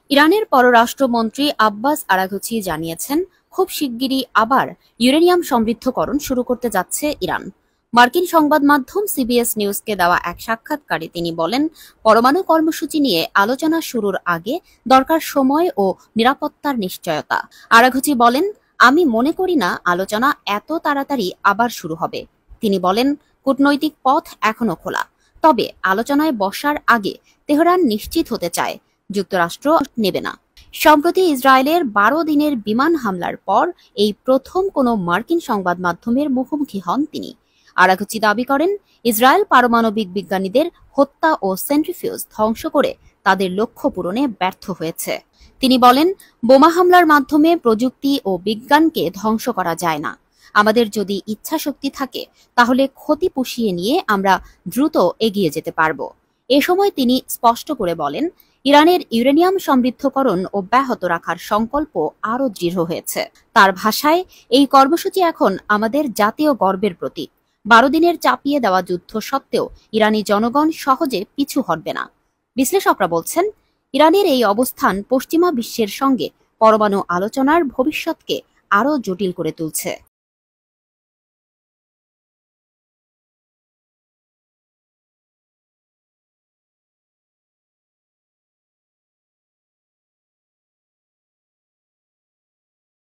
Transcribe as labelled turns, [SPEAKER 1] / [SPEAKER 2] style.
[SPEAKER 1] ইরানের পররাষ্ট্রমন্ত্রী Abbas Araghchi জানিয়েছেন, খুব শিগগিরই আবার ইউরেনিয়াম সমৃদ্ধকরণ শুরু করতে যাচ্ছে ইরান। মার্কিন সংবাদ মাধ্যম সিবিএস নিউজকে দেওয়া এক সাক্ষাৎকারে তিনি বলেন, পরমাণু কর্মসূচি নিয়ে আলোচনা শুরুর আগে দরকার সময় ও নিরাপত্তার নিশ্চয়তা। আরাঘচি বলেন, আমি মনে করি না আলোচনা এত তাড়াতাড়ি আবার শুরু হবে। তিনি বলেন, কূটনৈতিক পথ এখনো খোলা, তবে আলোচনায় বসার আগে তেহরান নিশ্চিত হতে চায় যুক্তরাষ্ট্র নেবে না। সম্প্রতি ইসরায়েলের ১২ দিনের বিমান হামলার পর এই প্রথম কোনো মার্কিন সংবাদ মাধ্যমের মুখোমুখি হন তিনি। আরাঘচি দাবি করেন, ইসরায়েল পারমাণবিক বিজ্ঞানীদের হত্যা ও সেন্ট্রিফিউজ ধ্বংস করে তাদের লক্ষ্য পূরণে ব্যর্থ হয়েছে। তিনি বলেন, বোমা হামলার মাধ্যমে প্রযুক্তি ও বিজ্ঞানকে ধ্বংস করা যায় না। আমাদের যদি ইচ্ছাশক্তি থাকে তাহলে ক্ষতি পুষিয়ে নিয়ে আমরা দ্রুত এগিয়ে যেতে পারব। এ সময় তিনি স্পষ্ট করে বলেন, ইরানের ইউরেনিয়াম সমৃদ্ধকরণ অব্যাহত রাখার সংকল্প আরও দৃঢ় হয়েছে। তার ভাষায়, এই কর্মসূচি এখন আমাদের জাতীয় গর্বের প্রতীক। ১২ দিনের চাপিয়ে দেওয়া যুদ্ধ সত্ত্বেও ইরানি জনগণ সহজে পিছু হটবে না। বিশ্লেষকরা বলছেন, ইরানের এই অবস্থান পশ্চিমা বিশ্বের সঙ্গে পরমাণু আলোচনার ভবিষ্যৎকে আরও জটিল করে তুলছে।